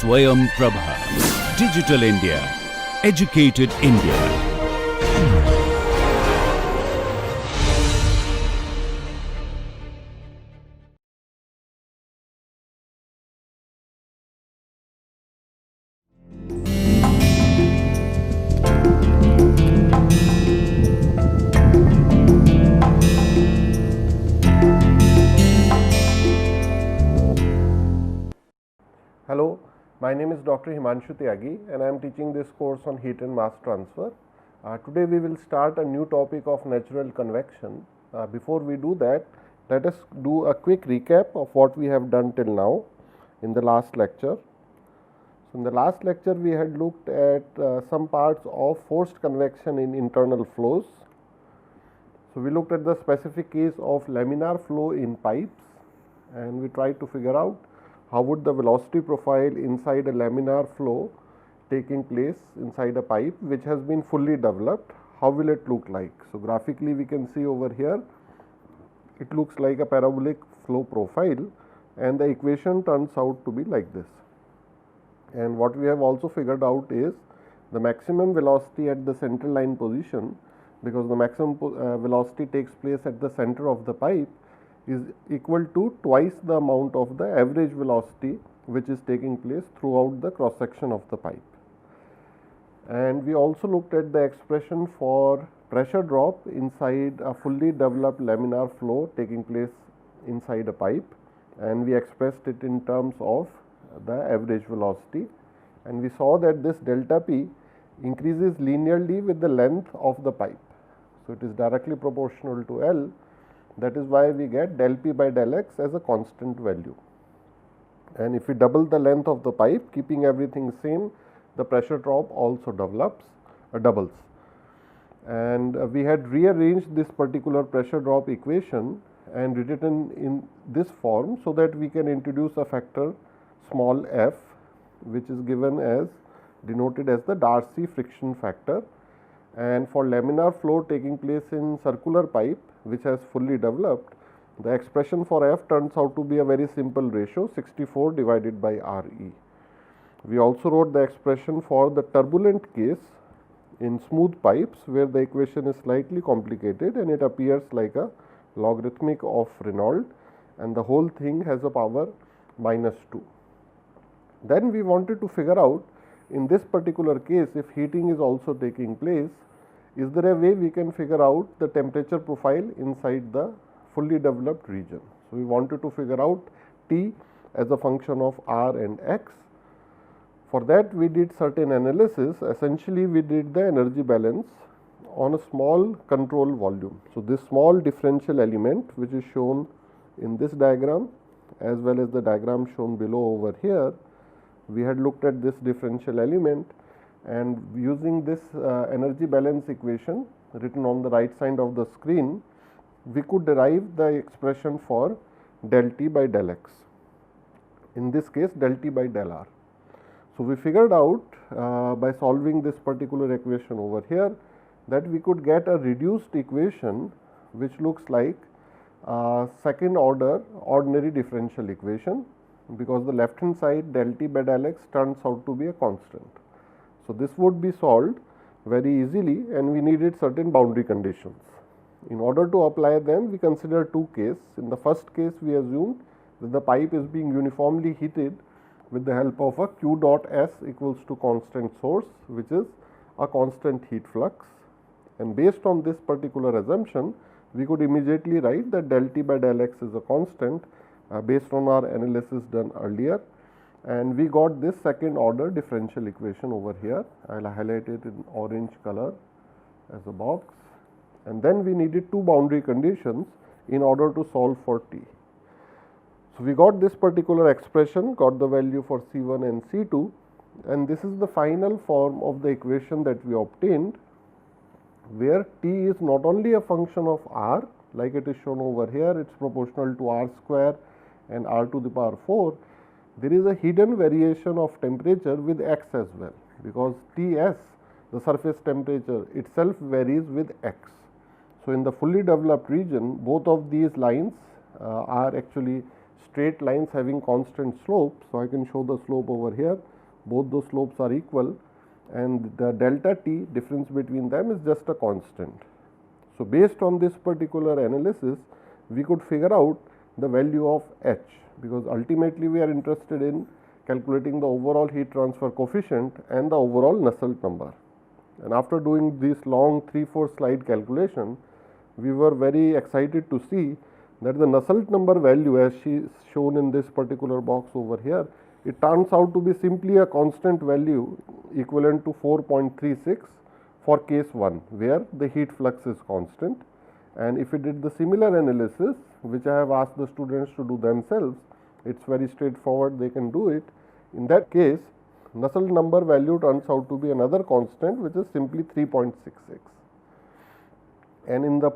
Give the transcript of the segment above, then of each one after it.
Swayam Prabha. Digital India. Educated India. Hello, my name is Dr. Himanshu Tyagi and I am teaching this course on heat and mass transfer. Today we will start a new topic of natural convection. Before we do that, let us do a quick recap of what we have done till now in the last lecture. So, in the last lecture we had looked at some parts of forced convection in internal flows. So, we looked at the specific case of laminar flow in pipes and we tried to figure out how would the velocity profile inside a laminar flow taking place inside a pipe which has been fully developed, how will it look like? So, graphically we can see over here it looks like a parabolic flow profile and the equation turns out to be like this. And what we have also figured out is the maximum velocity at the central line position, because the maximum velocity takes place at the center of the pipe, is equal to twice the amount of the average velocity which is taking place throughout the cross section of the pipe. And we also looked at the expression for pressure drop inside a fully developed laminar flow taking place inside a pipe, and we expressed it in terms of the average velocity, and we saw that this delta P increases linearly with the length of the pipe. So, it is directly proportional to L. That is why we get del P by del X as a constant value. And if we double the length of the pipe, keeping everything same, the pressure drop also doubles. And we had rearranged this particular pressure drop equation and written in this form so that we can introduce a factor small f, which is denoted as the Darcy friction factor. And for laminar flow taking place in circular pipe which has fully developed, the expression for F turns out to be a very simple ratio, 64 divided by RE. We also wrote the expression for the turbulent case in smooth pipes where the equation is slightly complicated and it appears like a logarithmic of Reynolds and the whole thing has a power -2. Then we wanted to figure out, in this particular case, if heating is also taking place, is there a way we can figure out the temperature profile inside the fully developed region. So, we wanted to figure out T as a function of R and X. For that we did certain analysis. Essentially we did the energy balance on a small control volume. So, this small differential element which is shown in this diagram as well as the diagram shown below over here, we had looked at this differential element, and using this energy balance equation written on the right side of the screen, we could derive the expression for del T by del X, in this case del T by del R. So, we figured out by solving this particular equation over here that we could get a reduced equation which looks like second order ordinary differential equation, because the left hand side del T by del X turns out to be a constant. So, this would be solved very easily and we needed certain boundary conditions. In order to apply them, we consider two cases. In the first case, we assumed that the pipe is being uniformly heated with the help of a Q dot S equals to constant source, which is a constant heat flux. And based on this particular assumption, we could immediately write that del T by del X is a constant based on our analysis done earlier. And we got this second order differential equation over here. I will highlight it in orange color as a box. And then we needed two boundary conditions in order to solve for T. So, we got this particular expression, got the value for C1 and C2, and this is the final form of the equation that we obtained, where T is not only a function of R like it is shown over here, it is proportional to R square and R to the power 4. There is a hidden variation of temperature with X as well, because Ts, the surface temperature itself, varies with X. So, in the fully developed region, both of these lines are actually straight lines having constant slope. So, I can show the slope over here. both those slopes are equal, and the delta t difference between them is just a constant. So, based on this particular analysis, we could figure out the value of H, because ultimately we are interested in calculating the overall heat transfer coefficient and the overall Nusselt number. And after doing this long 3-4 slide calculation, we were very excited to see that the Nusselt number value, as she is shown in this particular box over here, it turns out to be simply a constant value equivalent to 4.36 for case 1, where the heat flux is constant. And if we did the similar analysis, which I have asked the students to do themselves, it is very straightforward, they can do it. In that case, Nusselt number value turns out to be another constant, which is simply 3.66. And in the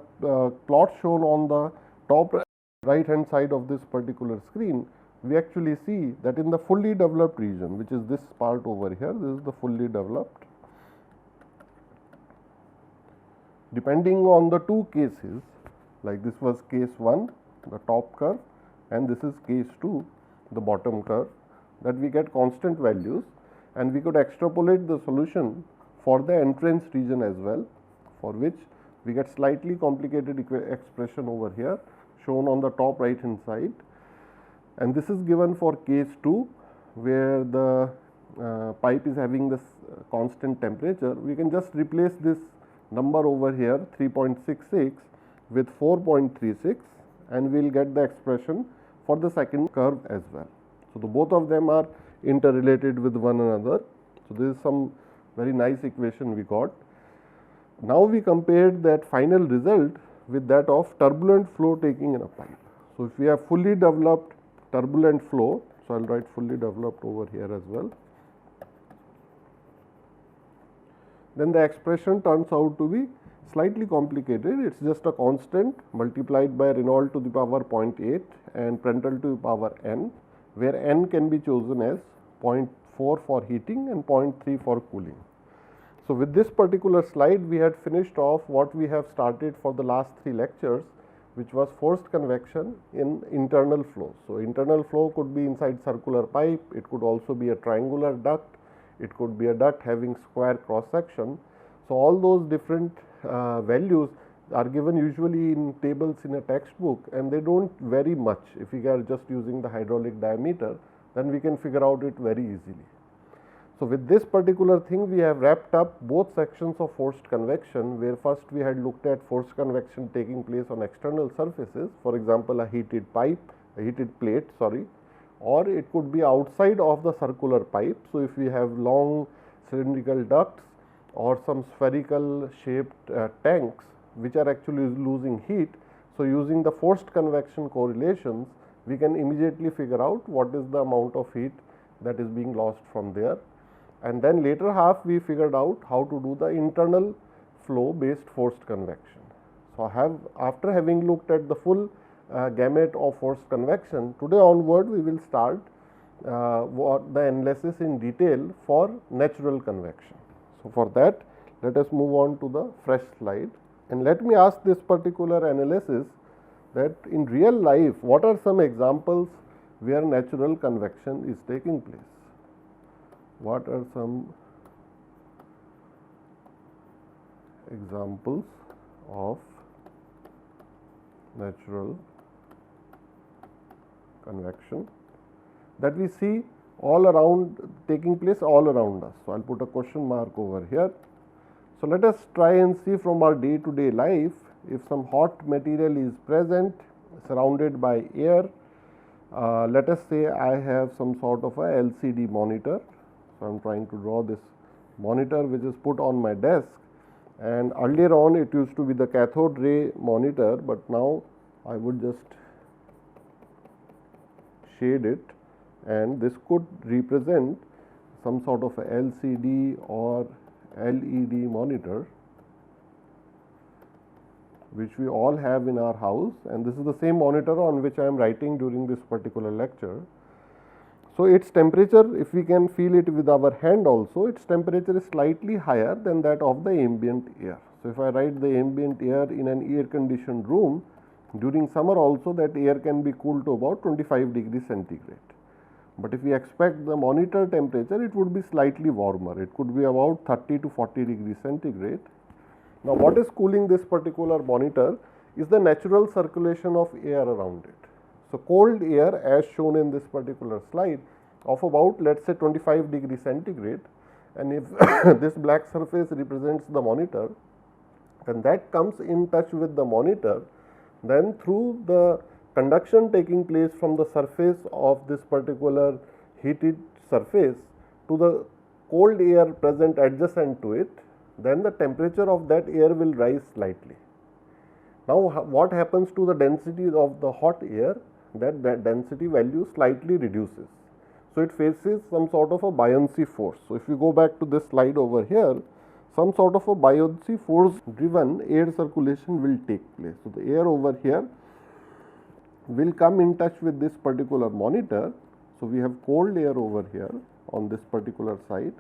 plot shown on the top right hand side of this particular screen, we actually see that in the fully developed region, which is this part over here, this is the fully developed. Depending on the two cases, like this was case 1, the top curve, and this is case 2, the bottom curve, that we get constant values, and we could extrapolate the solution for the entrance region as well, for which we get slightly complicated expression over here shown on the top right hand side. And this is given for case 2, where the pipe is having this constant temperature. We can just replace this number over here 3.66 with 4.36, and we will get the expression for the second curve as well. So, the both of them are interrelated with one another. So, this is some very nice equation we got. Now, we compared that final result with that of turbulent flow taking in a pipe. So, if we have fully developed turbulent flow, so I will write fully developed over here as well, then the expression turns out to be slightly complicated. It is just a constant multiplied by Reynolds to the power 0.8 and Prandtl to the power n, where n can be chosen as 0.4 for heating and 0.3 for cooling. So, with this particular slide, we had finished off what we have started for the last 3 lectures, which was forced convection in internal flow. So, internal flow could be inside circular pipe, it could also be a triangular duct, it could be a duct having square cross section. So, all those different values are given usually in tables in a textbook, and they do not vary much. If we are just using the hydraulic diameter, then we can figure out it very easily. So, with this particular thing, we have wrapped up both sections of forced convection, where first we had looked at forced convection taking place on external surfaces, for example, a heated pipe, a heated plate, sorry, or it could be outside of the circular pipe. So, if we have long cylindrical ducts or some spherical shaped tanks which are actually losing heat. So, using the forced convection correlations, we can immediately figure out what is the amount of heat that is being lost from there. And then later half we figured out how to do the internal flow based forced convection. So, after having looked at the full gamut of forced convection, today onward we will start what the analysis in detail for natural convection. So, for that, let us move on to the fresh slide, and let me ask this particular analysis that in real life, what are some examples where natural convection is taking place? What are some examples of natural convection that we see all around, taking place all around us? So, I will put a question mark over here. So, let us try and see from our day to day life, if some hot material is present surrounded by air. Let us say I have some sort of a LCD monitor. So, I am trying to draw this monitor which is put on my desk, and earlier on it used to be the cathode ray monitor, but now I would just shade it, and this could represent some sort of a LCD or LED monitor which we all have in our house, and this is the same monitor on which I am writing during this particular lecture. So, its temperature, if we can feel it with our hand also, its temperature is slightly higher than that of the ambient air. So, if I write the ambient air in an air conditioned room, during summer also that air can be cooled to about 25 degrees centigrade. But if we expect the monitor temperature, it would be slightly warmer. It could be about 30 to 40 degrees centigrade. Now, what is cooling this particular monitor is the natural circulation of air around it. So, cold air, as shown in this particular slide, of about, let us say, 25 degrees centigrade, and if this black surface represents the monitor, then that comes in touch with the monitor, then through the conduction taking place from the surface of this particular heated surface to the cold air present adjacent to it, then the temperature of that air will rise slightly. Now, what happens to the density of the hot air? That density value slightly reduces. So, it faces some sort of a buoyancy force. So, if you go back to this slide over here, some sort of a buoyancy force driven air circulation will take place. So, the air over here will come in touch with this particular monitor. So, we have cold air over here on this particular side,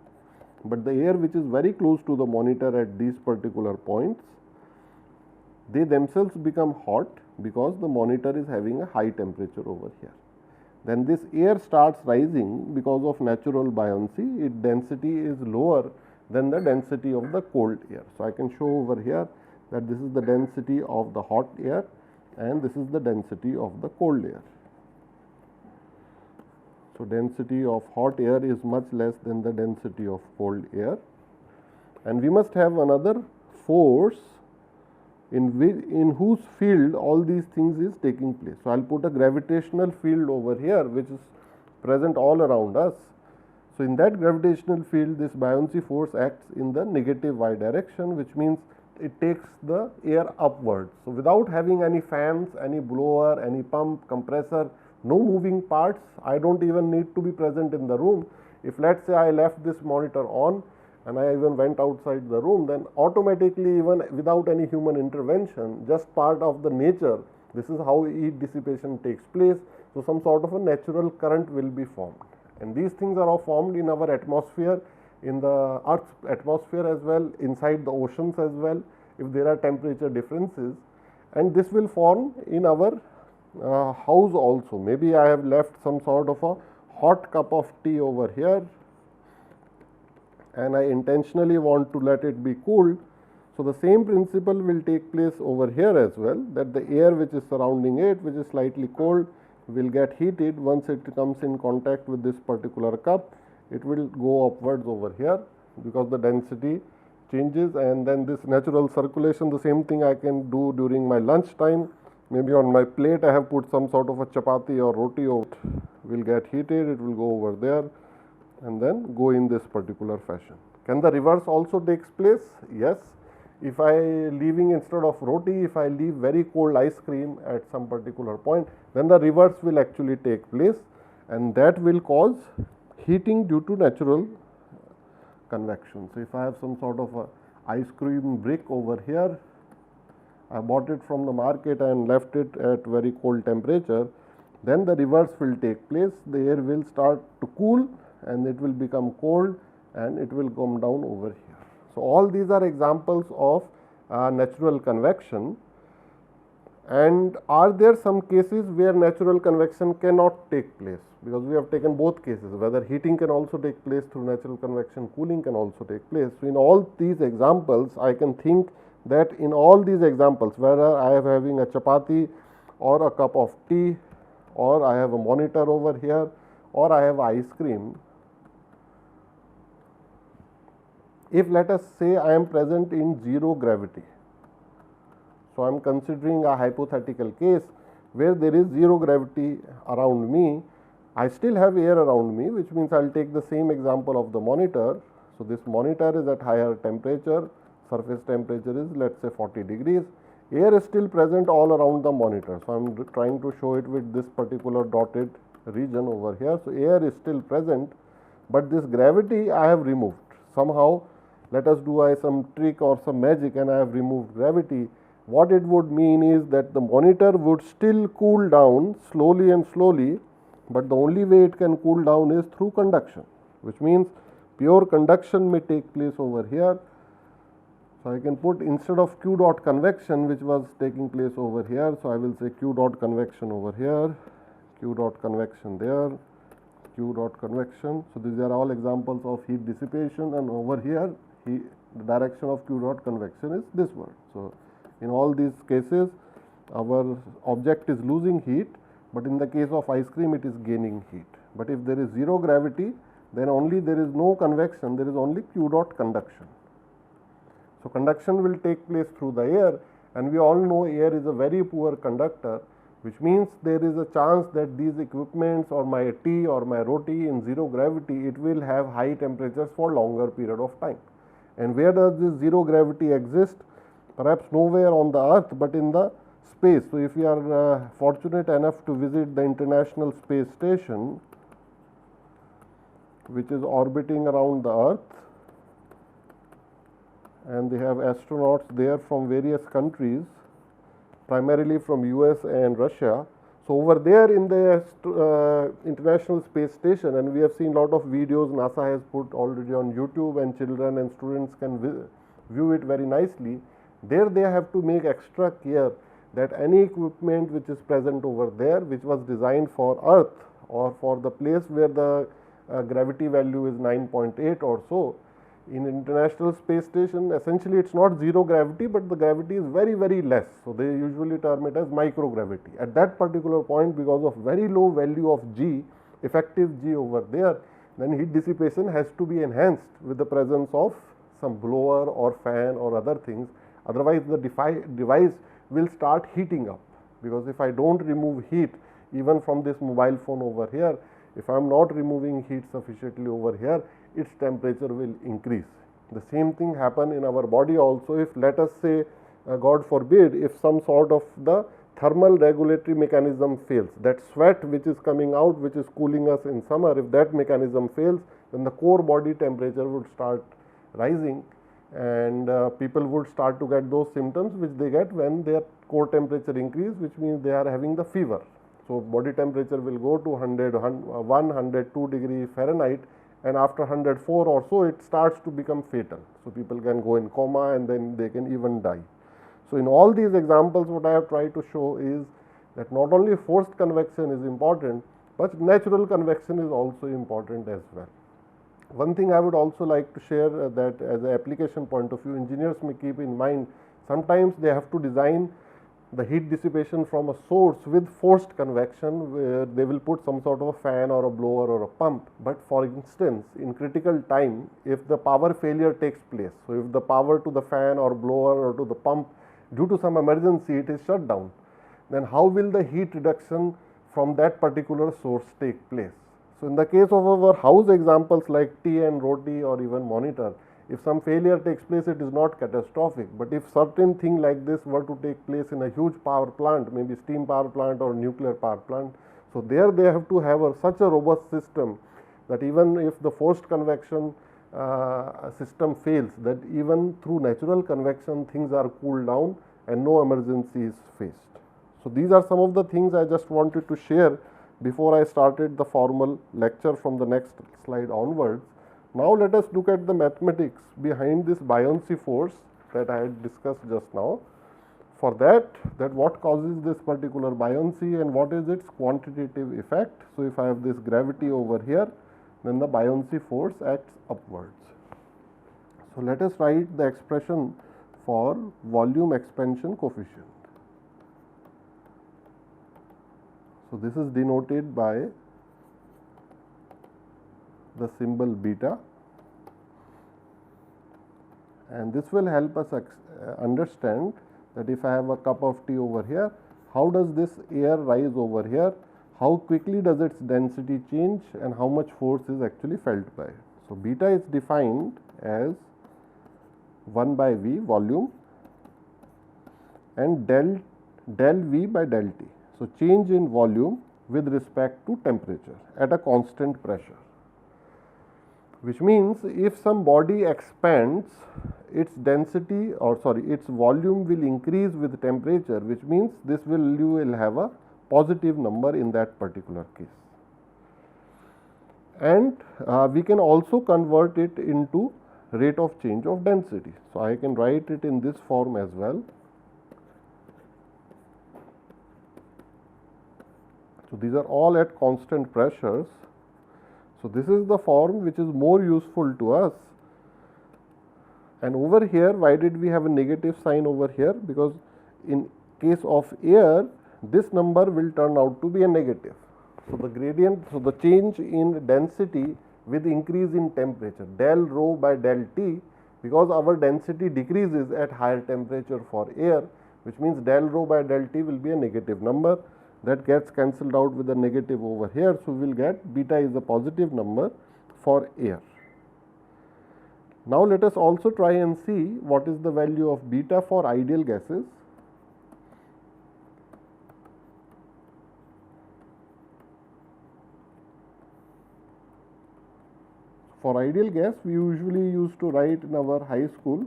but the air which is very close to the monitor at these particular points, they themselves become hot because the monitor is having a high temperature over here. Then this air starts rising because of natural buoyancy, its density is lower than the density of the cold air. So, I can show over here that this is the density of the hot air and this is the density of the cold air. So, density of hot air is much less than the density of cold air, and we must have another force in whose field all these things is taking place. So, I will put a gravitational field over here which is present all around us. So, in that gravitational field, this buoyancy force acts in the negative y direction, which means it takes the air upwards. So, without having any fans, any blower, any pump, compressor, no moving parts, I do not even need to be present in the room. If let us say I left this monitor on and I even went outside the room, then automatically, even without any human intervention, just part of the nature, this is how heat dissipation takes place. So, some sort of a natural current will be formed, and these things are all formed in our atmosphere, in the Earth's atmosphere as well, inside the oceans as well, if there are temperature differences, and this will form in our house also. Maybe I have left some sort of a hot cup of tea over here and I intentionally want to let it be cooled. So, the same principle will take place over here as well, that the air which is surrounding it, which is slightly cold, will get heated. Once it comes in contact with this particular cup, it will go upwards over here because the density changes, and then this natural circulation, the same thing I can do during my lunch time. Maybe on my plate I have put some sort of a chapati or roti, will get heated, it will go over there and then go in this particular fashion. Can the reverse also takes place? Yes. If I leaving instead of roti, if I leave very cold ice cream at some particular point, then the reverse will actually take place, and that will cause heating due to natural convection. So, if I have some sort of a ice cream brick over here, I bought it from the market and left it at very cold temperature, then the reverse will take place. The air will start to cool and it will become cold and it will come down over here. So, all these are examples of natural convection. And are there some cases where natural convection cannot take place? Because we have taken both cases, whether heating can also take place through natural convection, cooling can also take place. So, in all these examples, I can think that in all these examples, whether I am having a chapati or a cup of tea, or I have a monitor over here, or I have ice cream, if let us say I am present in zero gravity. So, I am considering a hypothetical case where there is zero gravity around me. I still have air around me, which means I will take the same example of the monitor. So, this monitor is at higher temperature, surface temperature is let us say 40 degrees. Air is still present all around the monitor. So, I am trying to show it with this particular dotted region over here. So, air is still present, but this gravity I have removed. Somehow, let us do some trick or some magic and I have removed gravity. What it would mean is that the monitor would still cool down slowly and slowly, but the only way it can cool down is through conduction, which means pure conduction may take place over here. So, I can put instead of Q dot convection, which was taking place over here. So, I will say Q dot convection over here, Q dot convection there, Q dot convection. So these are all examples of heat dissipation, and over here the direction of Q dot convection is this one. So in all these cases our object is losing heat, but in the case of ice cream it is gaining heat. But if there is zero gravity, then only there is no convection, there is only Q dot conduction. So conduction will take place through the air, and we all know air is a very poor conductor, which means there is a chance that these equipments or my tea or my roti in zero gravity, it will have high temperatures for longer period of time. And where does this zero gravity exist? Perhaps nowhere on the earth, but in the space. So if we are fortunate enough to visit the International Space Station, which is orbiting around the earth, and they have astronauts there from various countries, primarily from US and Russia. So over there in the International Space Station, and we have seen lot of videos NASA has put already on YouTube, and children and students can view it very nicely. There they have to make extra care that any equipment which is present over there, which was designed for Earth or for the place where the gravity value is 9.8 or so, in International Space Station essentially it's not zero gravity, but the gravity is very, very less. So they usually term it as microgravity. At that particular point, because of very low value of G, effective G over there, then heat dissipation has to be enhanced with the presence of some blower or fan or other things. Otherwise the device will start heating up, because if I don't remove heat even from this mobile phone over here, if I am not removing heat sufficiently over here, its temperature will increase. The same thing happen in our body also. If let us say God forbid, if some sort of the thermal regulatory mechanism fails, that sweat which is coming out, which is cooling us in summer, if that mechanism fails, then the core body temperature would start rising, and people would start to get those symptoms which they get when their core temperature increase, which means they are having the fever. So body temperature will go to 102 degree Fahrenheit, and after 104 or so it starts to become fatal. So people can go in coma, and then they can even die. So in all these examples, what I have tried to show is that not only forced convection is important, but natural convection is also important as well. One thing I would also like to share that as an application point of view, engineers may keep in mind, sometimes they have to design the heat dissipation from a source with forced convection, where they will put some sort of a fan or a blower or a pump. But for instance, in critical time, if the power failure takes place, so if the power to the fan or blower or to the pump due to some emergency it is shut down, then how will the heat reduction from that particular source take place? So in the case of our house examples like tea and roti or even monitor, if some failure takes place, it is not catastrophic. But if certain thing like this were to take place in a huge power plant, maybe steam power plant or nuclear power plant, so there they have to have such a robust system that even if the forced convection system fails, that even through natural convection things are cooled down and no emergency is faced. So these are some of the things I just wanted to share before I started the formal lecture from the next slide onwards. Now let us look at the mathematics behind this buoyancy force that I had discussed just now. For that what causes this particular buoyancy and what is its quantitative effect. So if I have this gravity over here, then the buoyancy force acts upwards. So let us write the expression for volume expansion coefficient. So this is denoted by the symbol beta, and this will help us understand that if I have a cup of tea over here, how does this air rise over here, how quickly does its density change, and how much force is actually felt by it. So beta is defined as 1 by V volume and del V by del T. So change in volume with respect to temperature at a constant pressure, which means if some body expands, its density its volume will increase with temperature, which means you will have a positive number in that particular case. And we can also convert it into rate of change of density. So I can write it in this form as well. So these are all at constant pressures. So, this is the form which is more useful to us. And over here, why did we have a negative sign over here? Because in case of air, this number will turn out to be a negative. So, the gradient, so the change in density with increase in temperature, del rho by del T, because our density decreases at higher temperature for air, which means del rho by del T will be a negative number. That gets cancelled out with a negative over here. So, we will get beta is a positive number for air. Now, let us also try and see what is the value of beta for ideal gases. For ideal gas, we usually used to write in our high school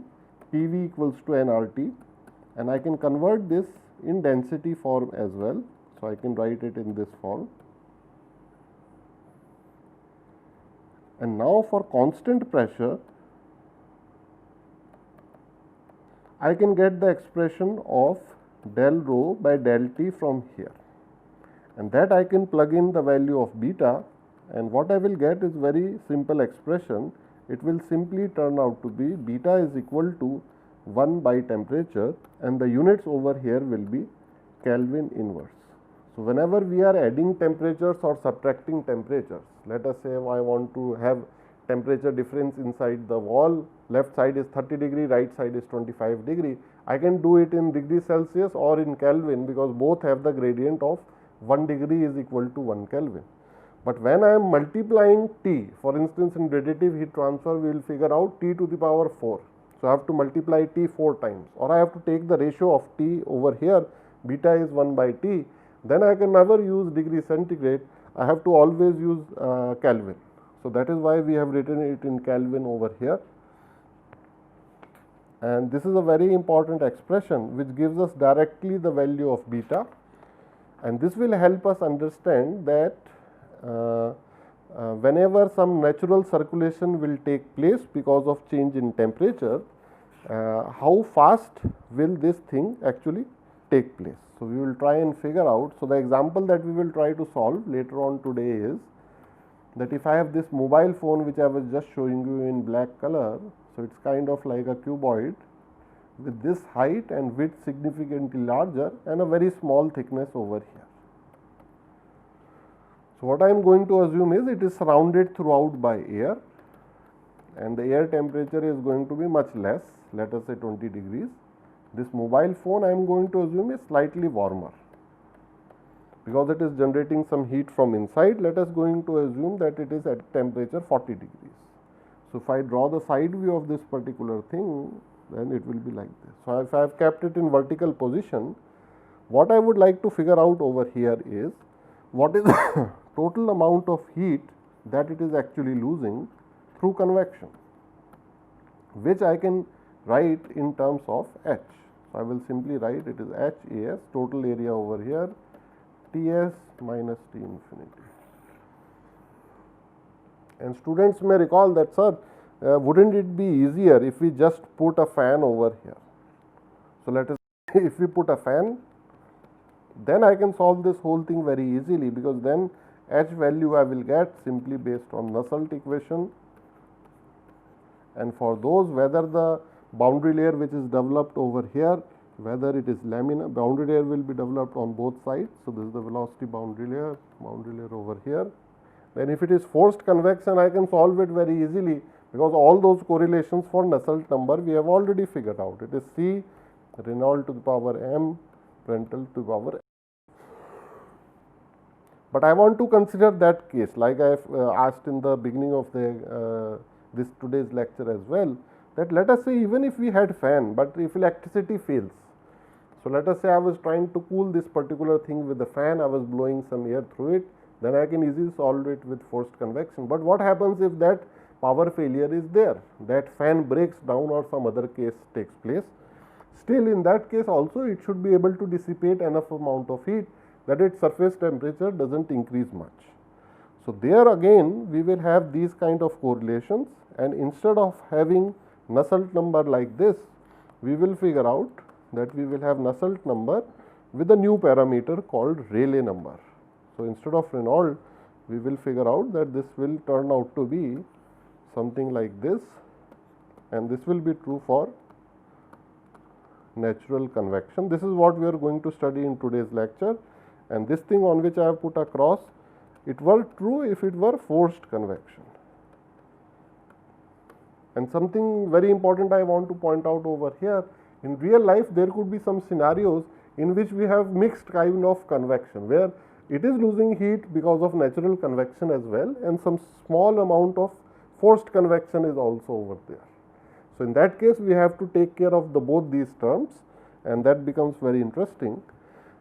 PV equals to nRT, and I can convert this in density form as well. So, I can write it in this form. And now, for constant pressure, I can get the expression of del rho by del T from here, and that I can plug in the value of beta, and what I will get is very simple expression. It will simply turn out to be beta is equal to 1 by temperature, and the units over here will be Kelvin inverse. So, whenever we are adding temperatures or subtracting temperatures, let us say I want to have temperature difference inside the wall, left side is 30 degree, right side is 25 degree. I can do it in degree Celsius or in Kelvin, because both have the gradient of 1 degree is equal to 1 Kelvin. But when I am multiplying T, for instance, in radiative heat transfer, we will figure out T to the power 4. So, I have to multiply T 4 times, or I have to take the ratio of T over here, beta is 1 by T. Then I can never use degree centigrade, I have to always use Kelvin. So, that is why we have written it in Kelvin over here, and this is a very important expression which gives us directly the value of beta, and this will help us understand that whenever some natural circulation will take place because of change in temperature, how fast will this thing actually take place. So, we will try and figure out. So, the example that we will try to solve later on today is that if I have this mobile phone which I was just showing you in black color, so it is kind of like a cuboid with this height and width significantly larger and a very small thickness over here. So, what I am going to assume is it is surrounded throughout by air, and the air temperature is going to be much less, let us say 20 degrees. This mobile phone I am going to assume is slightly warmer, because it is generating some heat from inside. Let us going to assume that it is at temperature 40 degrees. So, if I draw the side view of this particular thing, then it will be like this. So, if I have kept it in vertical position, what I would like to figure out over here is what is the total amount of heat that it is actually losing through convection, which I can write in terms of H. So, I will simply write it is H A S, total area over here, T S minus T infinity. And students may recall that, sir, wouldn't it be easier if we just put a fan over here? So, let us if we put a fan, then I can solve this whole thing very easily, because then H value I will get simply based on Nusselt equation, and for those, whether the boundary layer which is developed over here, whether it is laminar, boundary layer will be developed on both sides. So, this is the velocity boundary layer over here. Then if it is forced convection, I can solve it very easily, because all those correlations for Nusselt number we have already figured out. It is C Reynolds to the power m, Prandtl to the power m. But I want to consider that case, like I have asked in the beginning of the this today's lecture as well, that let us say even if we had fan, but if electricity fails. So, let us say I was trying to cool this particular thing with the fan, I was blowing some air through it, then I can easily solve it with forced convection. But what happens if that power failure is there, that fan breaks down or some other case takes place? Still, in that case also it should be able to dissipate enough amount of heat that its surface temperature does not increase much. So, there again we will have these kind of correlations, and instead of having Nusselt number like this, we will figure out that we will have Nusselt number with a new parameter called Rayleigh number. So, instead of Reynolds, we will figure out that this will turn out to be something like this, and this will be true for natural convection. This is what we are going to study in today's lecture, and this thing on which I have put a cross, it were true if it were forced convection. And something very important I want to point out over here, in real life there could be some scenarios in which we have mixed kind of convection, where it is losing heat because of natural convection as well, and some small amount of forced convection is also over there. So, in that case we have to take care of both these terms, and that becomes very interesting.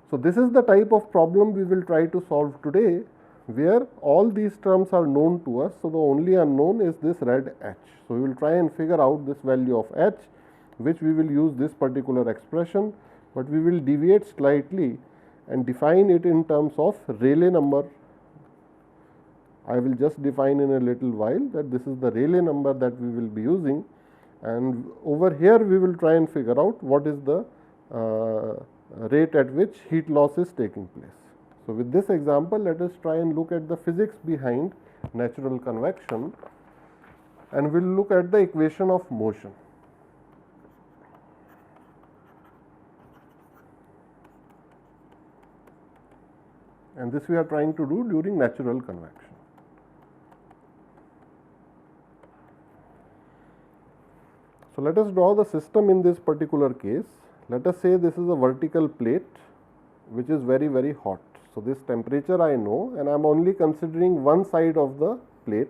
So, this is the type of problem we will try to solve today, where all these terms are known to us. So, the only unknown is this red h. So, we will try and figure out this value of h, which we will use this particular expression, but we will deviate slightly and define it in terms of Rayleigh number. I will just define in a little while that this is the Rayleigh number that we will be using, and over here we will try and figure out what is the rate at which heat loss is taking place. So, with this example, let us try and look at the physics behind natural convection, and we will look at the equation of motion. And this we are trying to do during natural convection. So, let us draw the system in this particular case. Let us say this is a vertical plate which is very, very hot. So, this temperature I know, and I am only considering one side of the plate,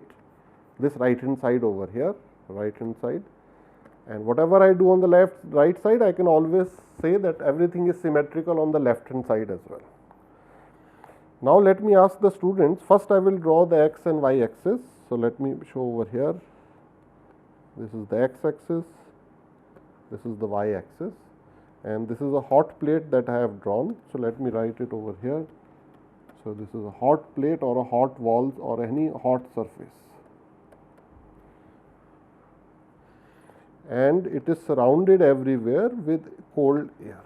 this right hand side over here, right hand side, and whatever I do on the right side, I can always say that everything is symmetrical on the left hand side as well. Now, let me ask the students, first I will draw the x and y axis. So, let me show over here, this is the x axis, this is the y axis, and this is a hot plate that I have drawn. So, let me write it over here. So, this is a hot plate or a hot walls or any hot surface, and it is surrounded everywhere with cold air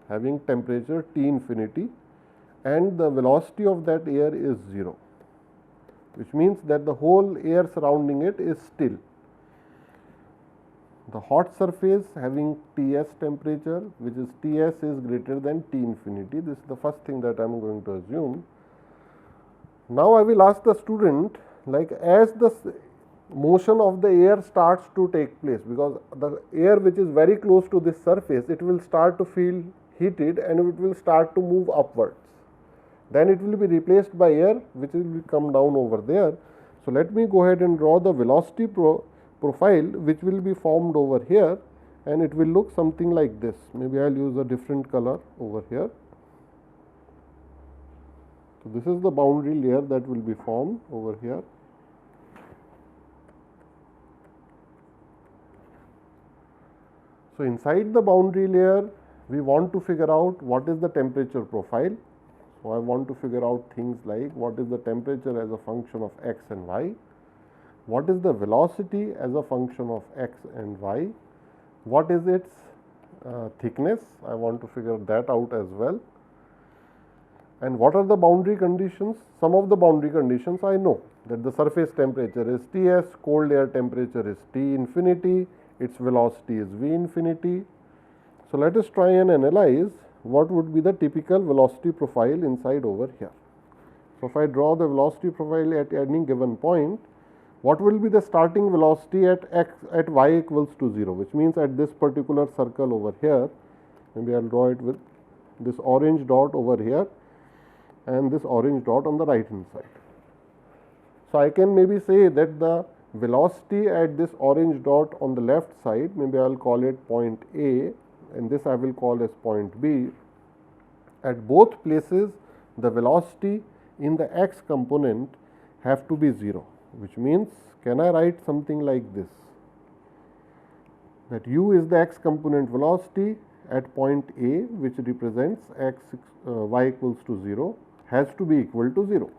having temperature T infinity, and the velocity of that air is 0, which means that the whole air surrounding it is still. The hot surface having Ts temperature, which is Ts is greater than T infinity. This is the first thing that I am going to assume. Now, I will ask the student, like, as the motion of the air starts to take place, because the air which is very close to this surface, it will start to feel heated and it will start to move upwards. Then it will be replaced by air which will come down over there. So, let me go ahead and draw the velocity profile which will be formed over here, and it will look something like this. Maybe I will use a different color over here. So, this is the boundary layer that will be formed over here. So, inside the boundary layer, we want to figure out what is the temperature profile. So, I want to figure out things like what is the temperature as a function of x and y, what is the velocity as a function of x and y, what is its thickness, I want to figure that out as well, and what are the boundary conditions. Some of the boundary conditions I know, that the surface temperature is Ts, cold air temperature is T infinity, its velocity is V infinity. So, let us try and analyze what would be the typical velocity profile inside over here. So, if I draw the velocity profile at any given point, what will be the starting velocity at y equals to 0, which means at this particular circle over here. Maybe I will draw it with this orange dot over here and this orange dot on the right hand side. So, I can maybe say that the velocity at this orange dot on the left side, maybe I will call it point A, and this I will call as point B. At both places, the velocity in the x component have to be 0, which means, can I write something like this, that u is the x component velocity at point A, which represents y equals to 0, has to be equal to 0,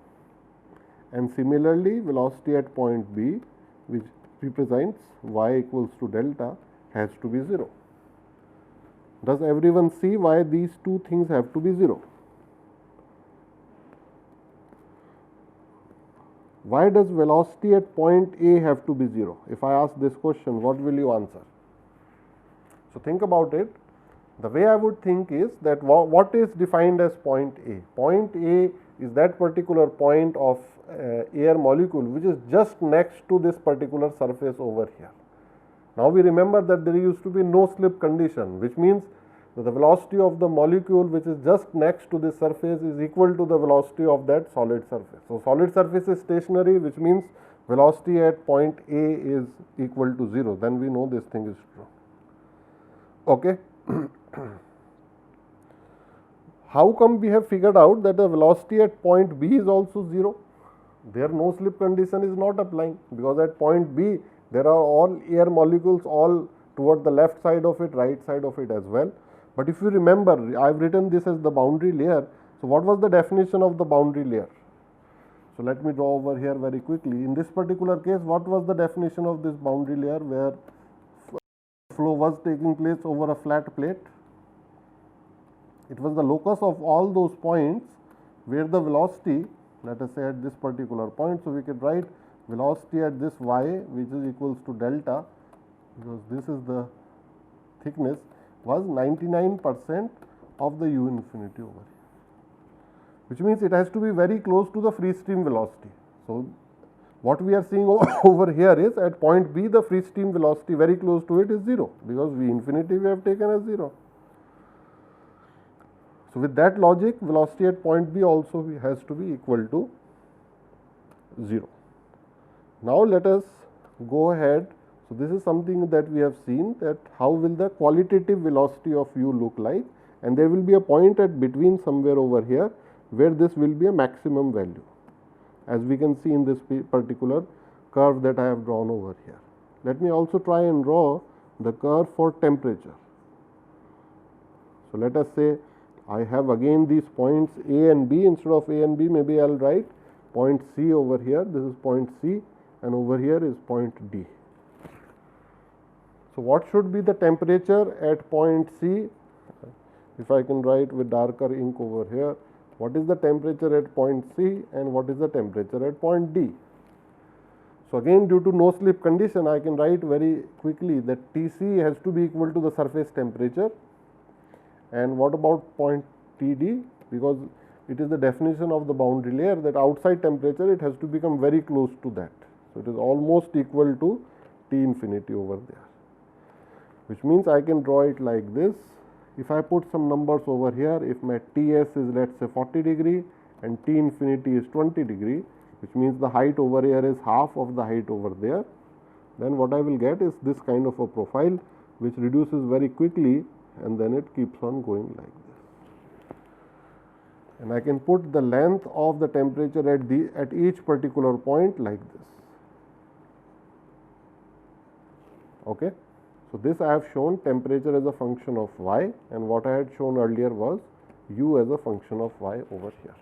and similarly velocity at point B, which represents y equals to delta, has to be 0. Does everyone see why these two things have to be 0? why does velocity at point A have to be 0? If I ask this question, what will you answer? So think about it. The way I would think is that what is defined as point A? Point A is that particular point of air molecule which is just next to this particular surface over here. Now we remember that there used to be no slip condition, which means that the velocity of the molecule which is just next to this surface is equal to the velocity of that solid surface. So solid surface is stationary, which means velocity at point A is equal to 0. Then we know this thing is true. Okay. How come we have figured out that the velocity at point B is also 0? There no slip condition is not applying, because at point B there are all air molecules all toward the left side of it, right side of it as well. But if you remember, I have written this as the boundary layer. So what was the definition of the boundary layer? So let me draw over here very quickly. In this particular case, what was the definition of this boundary layer where flow was taking place over a flat plate? It was the locus of all those points where the velocity, let us say at this particular point, so we can write velocity at this y, which is equals to delta, because this is the thickness, was 99% of the u infinity over here, which means it has to be very close to the free stream velocity. So what we are seeing over here is at point B, the free stream velocity very close to it is 0, because v infinity we have taken as 0. So with that logic, velocity at point B also has to be equal to 0. Now let us go ahead. So this is something that we have seen, that how will the qualitative velocity of u look like, and there will be a point at between somewhere over here where this will be a maximum value, as we can see in this particular curve that I have drawn over here. Let me also try and draw the curve for temperature. So let us say I have again these points A and B. Instead of A and B, maybe I will write point C over here. This is point C, and over here is point D. So what should be the temperature at point C? If I can write with darker ink over here, what is the temperature at point C and what is the temperature at point D? So again, due to no slip condition, I can write very quickly that Tc has to be equal to the surface temperature. And what about point Td? Because it is the definition of the boundary layer that outside temperature it has to become very close to that. So it is almost equal to T infinity over there, which means I can draw it like this. If I put some numbers over here, if my Ts is, let's say, 40 degree and T infinity is 20 degree, which means the height over here is half of the height over there, then what I will get is this kind of a profile which reduces very quickly, and then it keeps on going like this. And I can put the length of the temperature at each particular point like this. Okay. So this I have shown temperature as a function of y, and what I had shown earlier was u as a function of y over here.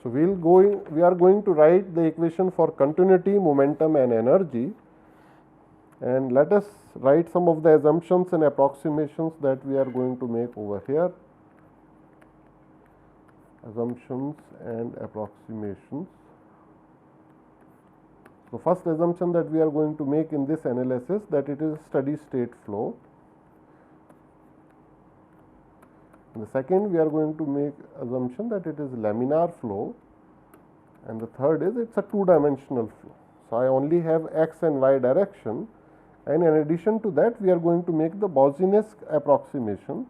So we are going to write the equation for continuity, momentum and energy, and let us write some of the assumptions and approximations that we are going to make over here. Assumptions and approximations. So first assumption that we are going to make in this analysis, that it is steady state flow. And the second, we are going to make assumption that it is laminar flow, and the third is it's a two-dimensional flow. So I only have x and y direction, and in addition to that we are going to make the Boussinesq approximation.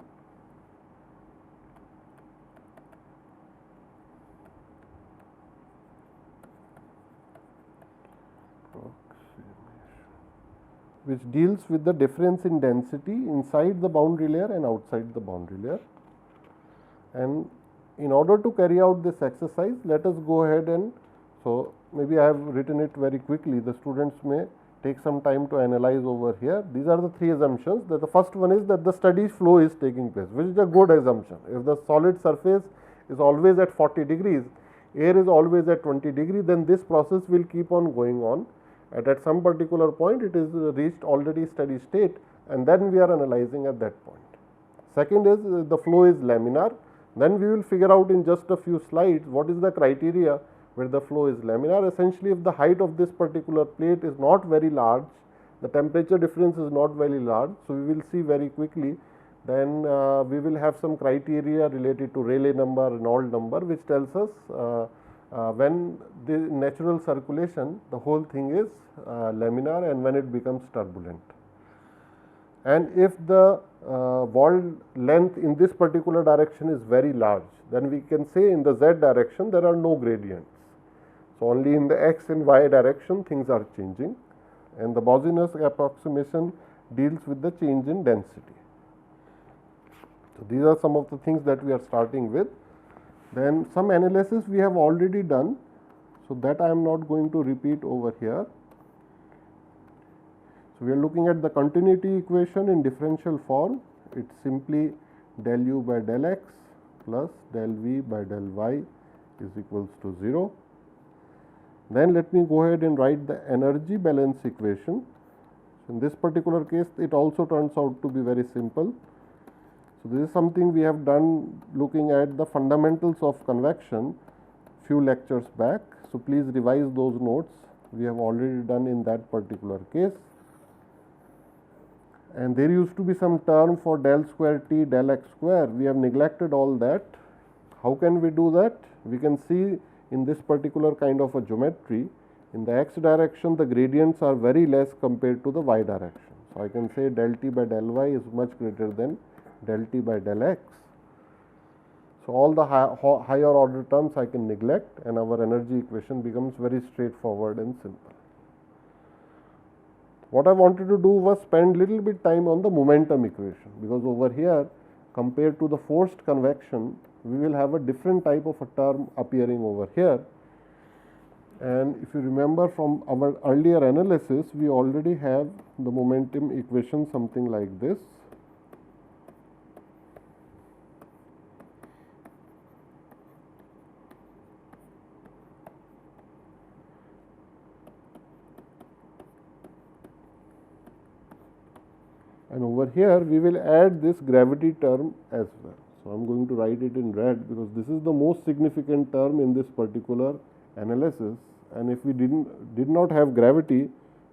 Which deals with the difference in density inside the boundary layer and outside the boundary layer. And in order to carry out this exercise, let us go ahead and, so maybe I have written it very quickly, the students may take some time to analyze over here. These are the three assumptions. That the first one is that the steady flow is taking place, which is a good assumption. If the solid surface is always at 40 degrees, air is always at 20 degrees, then this process will keep on going on. At some particular point it is reached already steady state, and then we are analyzing at that point. Second is the flow is laminar. Then we will figure out in just a few slides what is the criteria where the flow is laminar. Essentially, if the height of this particular plate is not very large, the temperature difference is not very large. So, we will see very quickly, then we will have some criteria related to Rayleigh number, Reynolds number, which tells us when the natural circulation, the whole thing is laminar, and when it becomes turbulent. And if the wall length in this particular direction is very large, then we can say in the z direction there are no gradients. So, only in the x and y direction things are changing, and the Boussinesq approximation deals with the change in density. So, these are some of the things that we are starting with. Then some analysis we have already done, so that I am not going to repeat over here. So, we are looking at the continuity equation in differential form. It is simply del u by del x plus del v by del y is equals to 0. Then let me go ahead and write the energy balance equation. In this particular case, it also turns out to be very simple. So, this is something we have done looking at the fundamentals of convection few lectures back. So, please revise those notes, we have already done in that particular case. And there used to be some term for del square t del x square, we have neglected all that. How can we do that? We can see in this particular kind of a geometry, in the x direction the gradients are very less compared to the y direction. So, I can say del t by del y is much greater than del t by del x. So, all the higher order terms I can neglect, and our energy equation becomes very straightforward and simple. What I wanted to do was spend little bit time on the momentum equation, because over here compared to the forced convection, we will have a different type of a term appearing over here. And if you remember from our earlier analysis, we already have the momentum equation something like this. And over here we will add this gravity term as well. So, I am going to write it in red, because this is the most significant term in this particular analysis, and if we did not have gravity,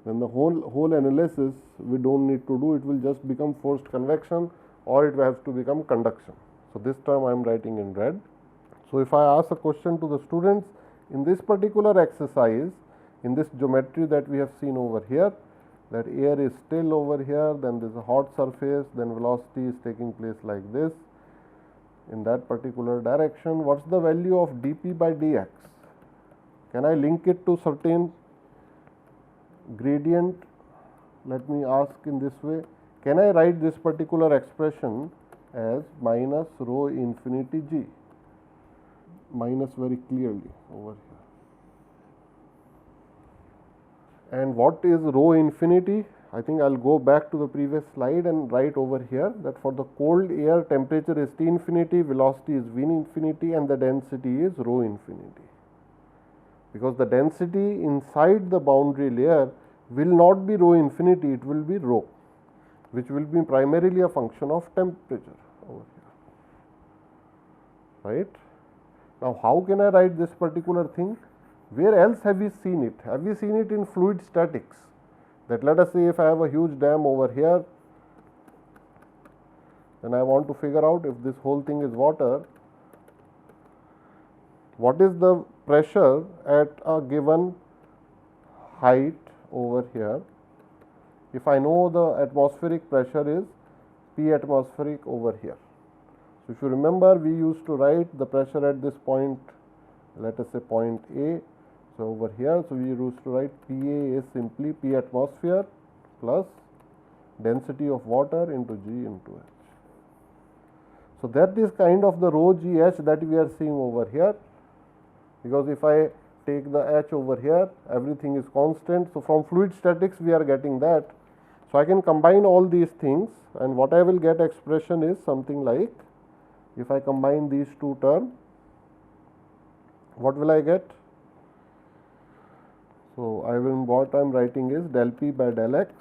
then the whole analysis we do not need to do, it will just become forced convection, or it has to become conduction. So, this term I am writing in red. So, if I ask a question to the students in this particular exercise, in this geometry that we have seen over here, that air is still over here, then there is a hot surface, then velocity is taking place like this in that particular direction. What is the value of dp by dx? Can I link it to certain gradient? Let me ask in this way, can I write this particular expression as minus rho infinity g, minus very clearly over here. And what is rho infinity? I think I will go back to the previous slide and write over here that for the cold air temperature is T infinity, velocity is V infinity, and the density is rho infinity. Because the density inside the boundary layer will not be rho infinity, it will be rho, which will be primarily a function of temperature over here, right. Now, how can I write this particular thing? Where else have we seen it? Have we seen it in fluid statics? That let us say if I have a huge dam over here, then I want to figure out if this whole thing is water, what is the pressure at a given height over here. If I know the atmospheric pressure is P atmospheric over here. So, if you remember, we used to write the pressure at this point, let us say point A. So, over here, so we used to write P A is simply P atmosphere plus density of water into G into H. So, that is kind of the rho G H that we are seeing over here, because if I take the H over here, everything is constant. So, from fluid statics we are getting that. So, I can combine all these things, and what I will get expression is something like, if I combine these two terms, what will I get? So, what I am writing is del P by del X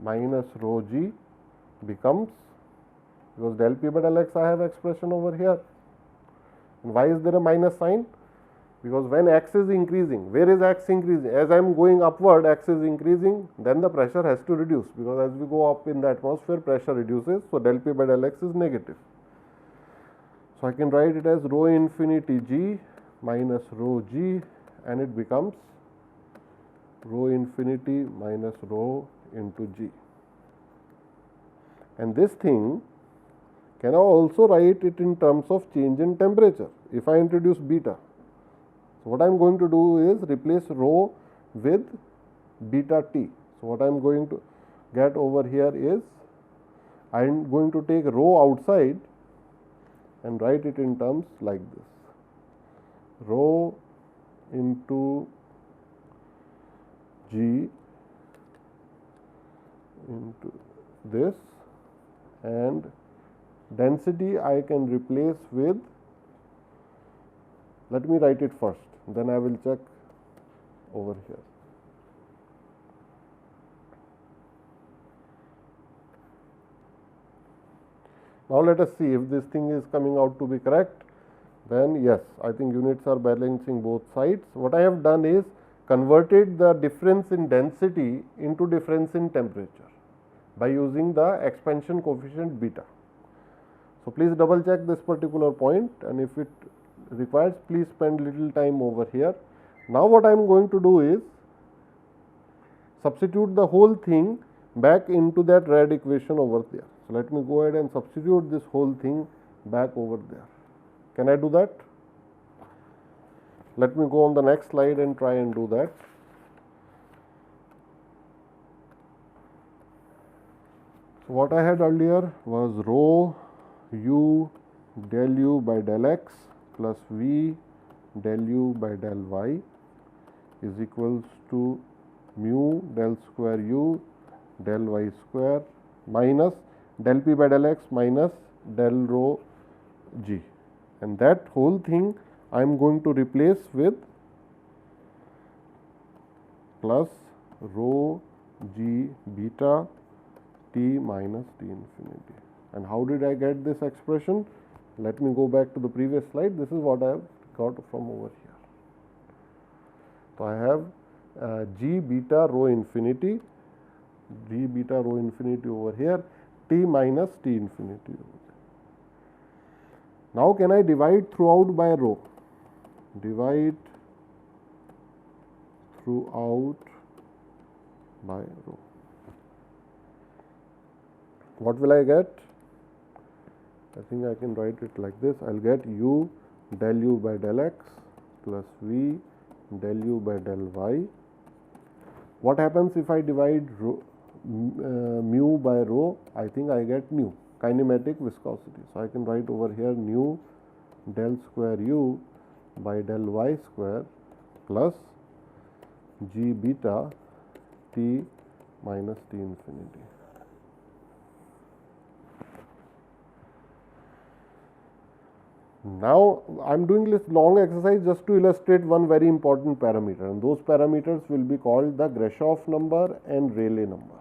minus rho G becomes, because del P by del X I have expression over here, and why is there a minus sign? because when x is increasing, where is x increasing? As I am going upward, x is increasing, then the pressure has to reduce, because as we go up in the atmosphere, pressure reduces, so del P by del x is negative. So I can write it as rho infinity g minus rho g, and it becomes rho infinity minus rho into g. And this thing, can I also write it in terms of change in temperature if I introduce beta? So what I am going to do is replace rho with beta T. So what I am going to get over here is, I am going to take rho outside and write it in terms like this: rho into G into this, and density I can replace with, let me write it first, then I will check over here. Now let us see if this thing is coming out to be correct. Then yes, I think units are balancing both sides. What I have done is converted the difference in density into difference in temperature by using the expansion coefficient beta. So please double check this particular point, and if it requires, please spend little time over here. Now what I am going to do is substitute the whole thing back into that red equation over there. So let me go ahead and substitute this whole thing back over there. Can I do that? Let me go on the next slide and try and do that. So what I had earlier was rho u del u by del x plus v del u by del y is equals to mu del square u del y square minus del p by del x minus del rho g, and that whole thing I am going to replace with plus rho g beta t minus t infinity. And how did I get this expression? Let me go back to the previous slide. This is what I have got from over here. So I have g beta rho infinity over here, t minus t infinity over there. Now can I divide throughout by rho? Divide throughout by rho. What will I get? I think I can write it like this. I will get u del u by del x plus v del u by del y. What happens if I divide mu by rho? I think I get nu, kinematic viscosity. So I can write over here nu del square u by del y square plus g beta t minus t infinity. Now I am doing this long exercise just to illustrate one very important parameter, and those parameters will be called the Grashof number and Rayleigh number.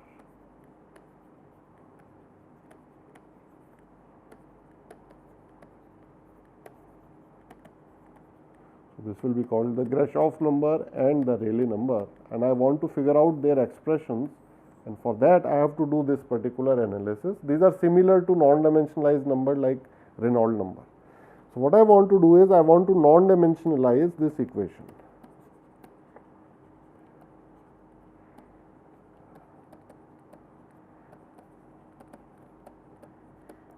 So this will be called the Grashof number and the Rayleigh number, and I want to figure out their expressions, and for that I have to do this particular analysis. These are similar to non-dimensionalized number like Reynolds number. So what I want to do is I want to non-dimensionalize this equation.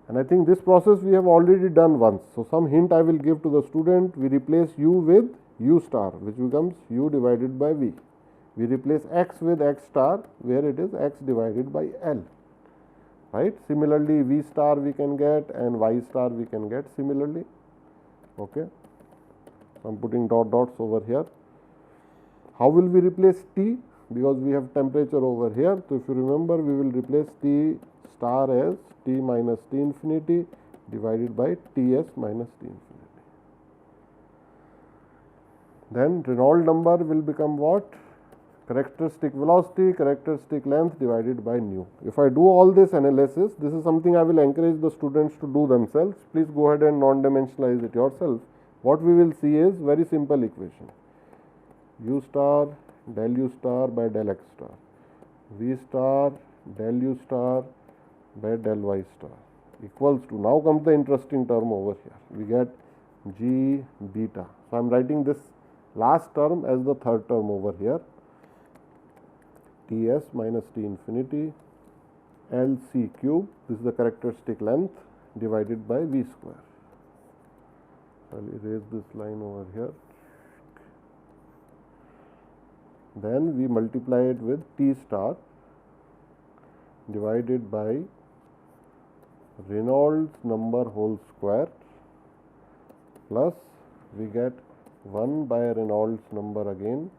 And I think this process we have already done once. So some hint I will give to the student. We replace u with u star, which becomes u divided by v. We replace x with x star, where it is x divided by L. Right? Similarly, v star we can get and y star we can get similarly. Okay. So I am putting dot dots over here. How will we replace T? Because we have temperature over here. So if you remember, we will replace T star as T minus T infinity divided by Ts minus T infinity. Then Reynolds number will become what? Characteristic velocity, characteristic length divided by nu. If I do all this analysis, this is something I will encourage the students to do themselves. Please go ahead and non-dimensionalize it yourself. what we will see is very simple equation. U star del U star by del X star, V star del U star by del Y star equals to, now comes the interesting term over here, we get G beta. So, I am writing this last term as the third term over here, Ts minus T infinity Lc cube, this is the characteristic length, divided by V square. I will erase this line over here. Then we multiply it with T star divided by Reynolds number whole square plus we get 1 by Reynolds number again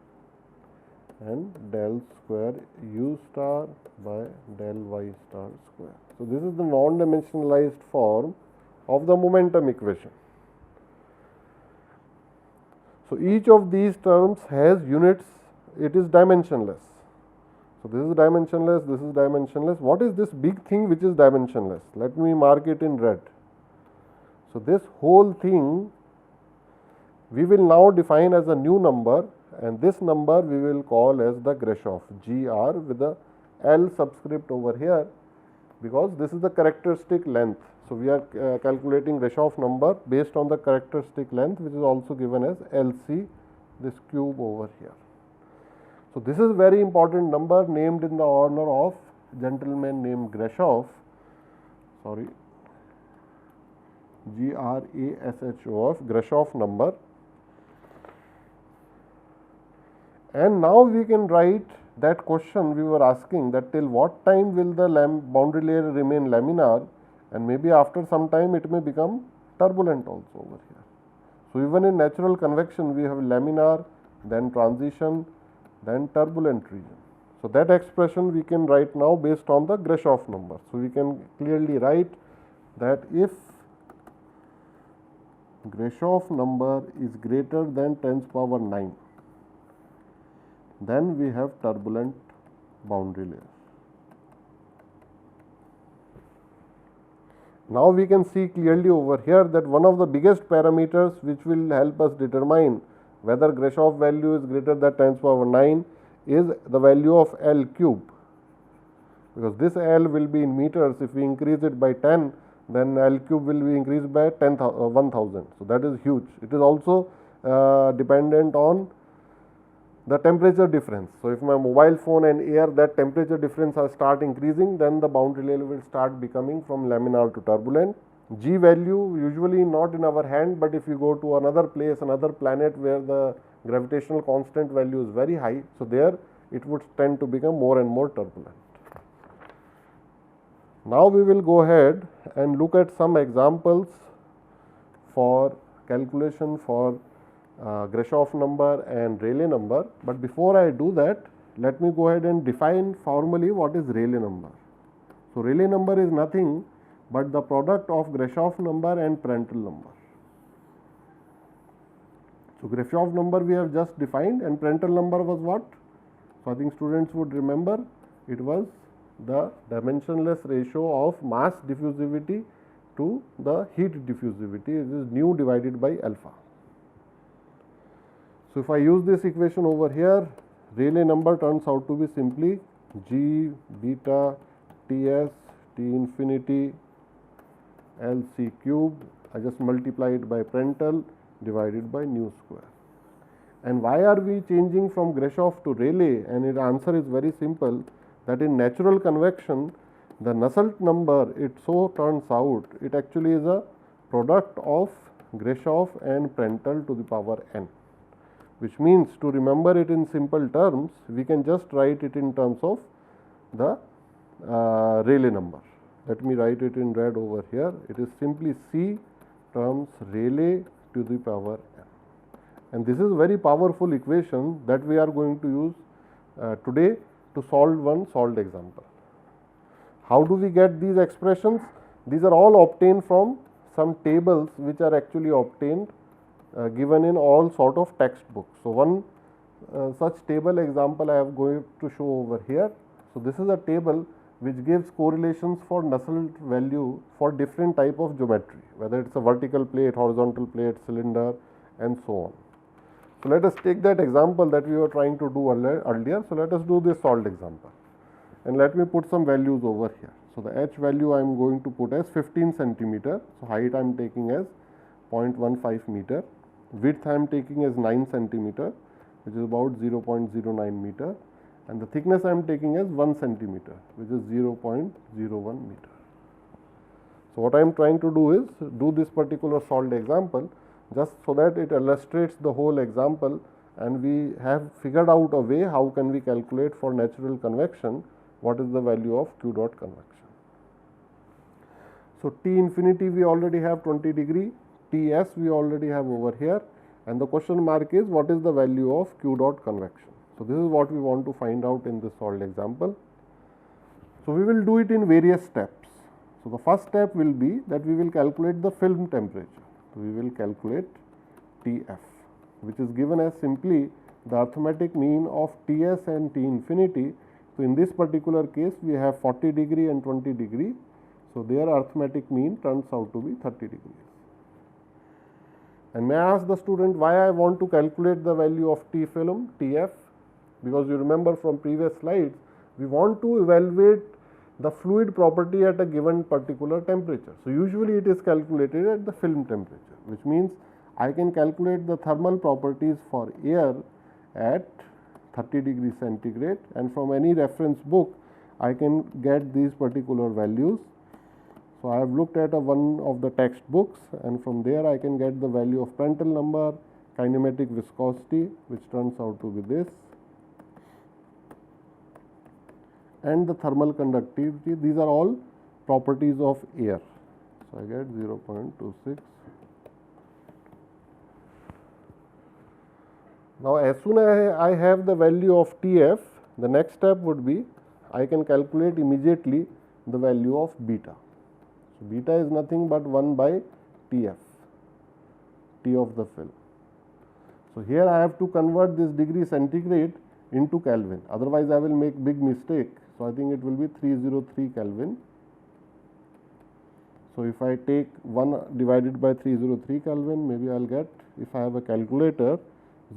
and del square U star by del Y star square. So, this is the non-dimensionalized form of the momentum equation. So, each of these terms has units, it is dimensionless. So, this is dimensionless, this is dimensionless. What is this big thing which is dimensionless? Let me mark it in red. So, this whole thing we will now define as a new number, and this number we will call as the Grashof, GR with the L subscript over here, because this is the characteristic length. So, we are calculating Grashof number based on the characteristic length, which is also given as LC, this cube over here. So, this is very important number named in the honor of gentleman named Grashof, sorry, Grashof, Grashof number. And now we can write that question we were asking, that till what time will the boundary layer remain laminar, and maybe after some time it may become turbulent also over here. So, even in natural convection we have laminar, then transition, then turbulent region. So, that expression we can write now based on the Grashof number. So, we can clearly write that if Grashof number is greater than 10⁻⁹, then we have turbulent boundary layer. Now, we can see clearly over here that one of the biggest parameters which will help us determine whether Grashof value is greater than 10⁻⁹ is the value of L cube, because this L will be in meters. If we increase it by 10, then L cube will be increased by 1000. So, that is huge. It is also dependent on the temperature difference. So, if my mobile phone and air, that temperature difference start increasing, then the boundary layer will start becoming from laminar to turbulent. G value usually not in our hand, but if you go to another place, another planet where the gravitational constant value is very high, so there it would tend to become more and more turbulent. Now, we will go ahead and look at some examples for calculation for Grashof number and Rayleigh number, but before I do that, let me go ahead and define formally what is Rayleigh number. So, Rayleigh number is nothing but the product of Grashof number and Prandtl number. So, Grashof number we have just defined, and Prandtl number was what? So, I think students would remember, it was the dimensionless ratio of mass diffusivity to the heat diffusivity, it is nu divided by alpha. So, if I use this equation over here, Rayleigh number turns out to be simply G beta Ts T infinity Lc cube, I just multiply it by Prandtl divided by nu square. And why are we changing from Grashof to Rayleigh? And the answer is very simple, that in natural convection, the Nusselt number, it so turns out, it actually is a product of Grashof and Prandtl to the power n, which means to remember it in simple terms, we can just write it in terms of the Rayleigh number. Let me write it in red over here. It is simply C terms Rayleigh to the power n. And this is a very powerful equation that we are going to use today to solve one solved example. How do we get these expressions? These are all obtained from some tables which are actually obtained given in all sort of textbooks. So, one such table example I am going to show over here. So, this is a table which gives correlations for Nusselt value for different type of geometry, whether it is a vertical plate, horizontal plate, cylinder, and so on. So let us take that example that we were trying to do earlier. So let us do this solved example, and let me put some values over here. So the h value I am going to put as 15 centimeter. So height I am taking as 0.15 meter. Width I am taking as 9 centimeter, which is about 0.09 meter, and the thickness I am taking as 1 centimeter, which is 0.01 meter. So what I am trying to do is do this particular solved example just so that it illustrates the whole example, and we have figured out a way how can we calculate for natural convection what is the value of q dot convection. So T infinity we already have 20 degree, Ts we already have over here, and the question mark is what is the value of q dot convection. So this is what we want to find out in this solved example. So we will do it in various steps. So the first step will be that we will calculate the film temperature. So we will calculate Tf, which is given as simply the arithmetic mean of Ts and T infinity. So in this particular case we have 40 degree and 20 degree. So their arithmetic mean turns out to be 30 degrees. And may I ask the student why I want to calculate the value of T film, Tf? Because you remember from previous slides, we want to evaluate the fluid property at a given particular temperature. So usually it is calculated at the film temperature, which means I can calculate the thermal properties for air at 30 degrees centigrade, and from any reference book I can get these particular values. So I have looked at one of the textbooks, and from there I can get the value of Prandtl number, kinematic viscosity, which turns out to be this, and the thermal conductivity. These are all properties of air. So I get 0.26. Now as soon as I have the value of Tf, the next step would be I can calculate immediately the value of beta. So beta is nothing but 1 by Tf, T of the film. So here I have to convert this degree centigrade into Kelvin, otherwise I will make big mistake. So I think it will be 303 Kelvin. So if I take 1 divided by 303 Kelvin, maybe I will get, if I have a calculator,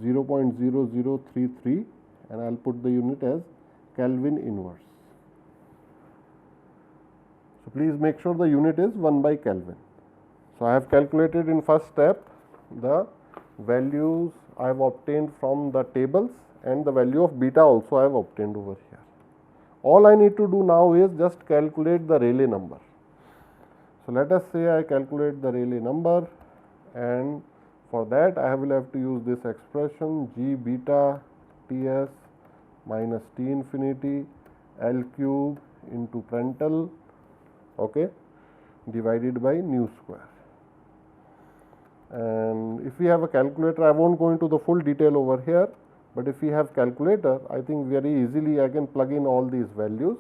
0.0033, and I will put the unit as Kelvin inverse. So please make sure the unit is 1 by Kelvin. So I have calculated in first step the values I have obtained from the tables, and the value of beta also I have obtained over here. All I need to do now is just calculate the Rayleigh number. So let us say I calculate the Rayleigh number, and for that I will have to use this expression G beta Ts minus T infinity L cube into Prandtl, okay, divided by nu square. And if we have a calculator, I won't go into the full detail over here, but if we have calculator, I think very easily I can plug in all these values.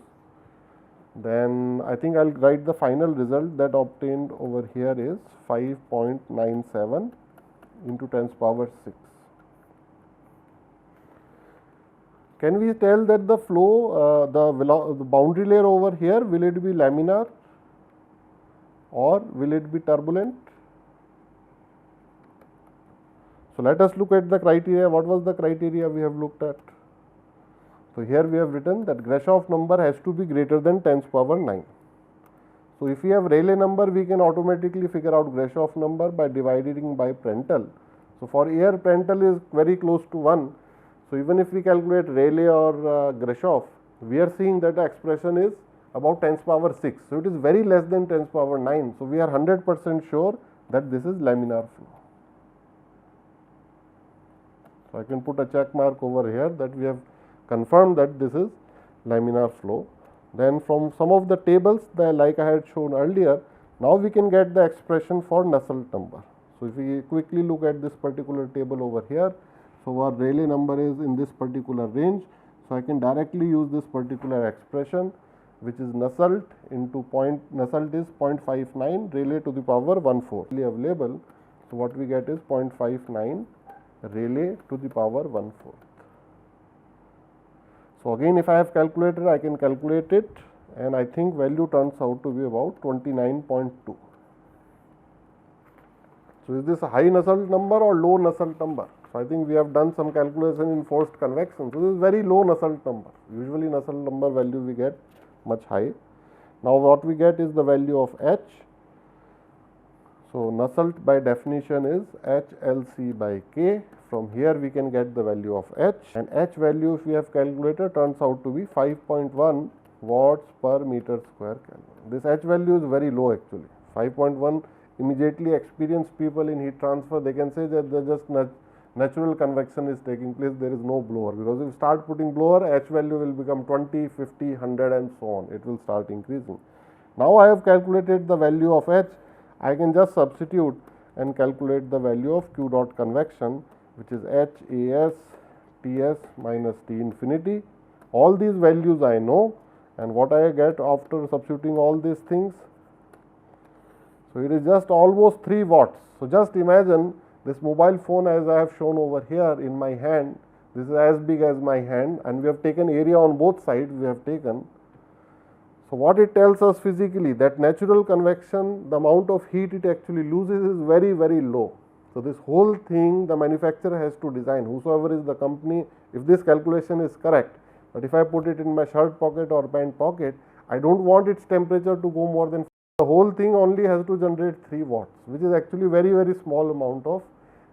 Then I think I will write the final result that obtained over here is 5.97 into 10 to the power 6. Can we tell that the flow, the boundary layer over here, will it be laminar or will it be turbulent? So let us look at the criteria. What was the criteria we have looked at? So here we have written that Grashof number has to be greater than 10 to the power 9. So if we have Rayleigh number, we can automatically figure out Grashof number by dividing by Prandtl. So for air, Prandtl is very close to 1. So even if we calculate Rayleigh or Grashof, we are seeing that the expression is about 10 to the power 6. So it is very less than 10 to the power 9. So we are 100% sure that this is laminar flow. So I can put a check mark over here that we have confirmed that this is laminar flow. Then from some of the tables that like I had shown earlier, now we can get the expression for Nusselt number. So if we quickly look at this particular table over here, so our Rayleigh number is in this particular range. So I can directly use this particular expression, which is Nusselt into Nusselt is 0.59, Rayleigh to the power 1/4 available. So what we get is 0.59 Rayleigh to the power 1/4. So again, if I have calculator, I can calculate it, and I think value turns out to be about 29.2. So is this a high Nusselt number or low Nusselt number? So I think we have done some calculation in forced convection. So this is very low Nusselt number. Usually Nusselt number value we get much high. Now what we get is the value of H. So Nusselt by definition is HLC by K. From here we can get the value of H, and H value if we have calculated turns out to be 5.1 watts per meter square Kelvin. This H value is very low actually. 5.1 immediately experienced people in heat transfer, they can say that there just natural convection is taking place, there is no blower, because if you start putting blower, H value will become 20, 50, 100 and so on, it will start increasing. Now I have calculated the value of H, I can just substitute and calculate the value of Q dot convection, which is H AS Ts minus T infinity. All these values I know, and what I get after substituting all these things, so it is just almost 3 watts. So just imagine this mobile phone as I have shown over here in my hand, this is as big as my hand, and we have taken area on both sides we have taken. So what it tells us physically, that natural convection, the amount of heat it actually loses is very, very low. So this whole thing the manufacturer has to design, whosoever is the company, if this calculation is correct, but if I put it in my shirt pocket or pant pocket, I don't want its temperature to go more than, the whole thing only has to generate 3 watts, which is actually very, very small amount of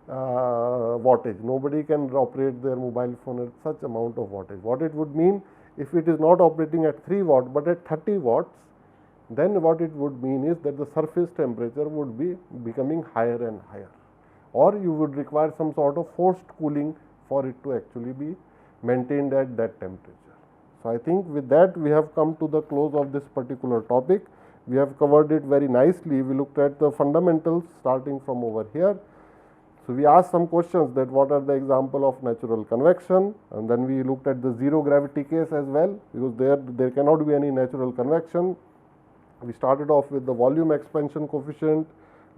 wattage. Nobody can operate their mobile phone at such amount of wattage. What it would mean, if it is not operating at 3 watts but at 30 watts, then what it would mean is that the surface temperature would be becoming higher and higher, or you would require some sort of forced cooling for it to actually be maintained at that temperature. So I think with that we have come to the close of this particular topic. We have covered it very nicely. We looked at the fundamentals starting from over here. So we asked some questions, that what are the example of natural convection, and then we looked at the zero gravity case as well, because there cannot be any natural convection. We started off with the volume expansion coefficient,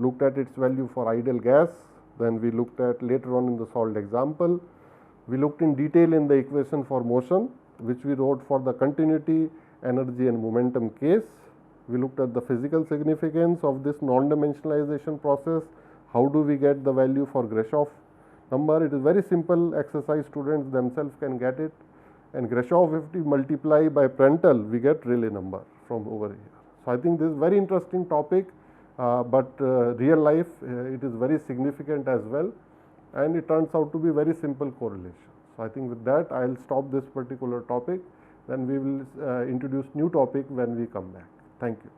looked at its value for ideal gas, then we looked at later on in the solved example. We looked in detail in the equation for motion, which we wrote for the continuity, energy and momentum case. We looked at the physical significance of this non-dimensionalization process. How do we get the value for Grashof number? It is very simple exercise, students themselves can get it, and Grashof, if we multiply by Prandtl, we get Rayleigh number from over here. So I think this is very interesting topic, but real life it is very significant as well, and it turns out to be very simple correlation. So I think with that I will stop this particular topic, then we will introduce new topic when we come back. Thank you.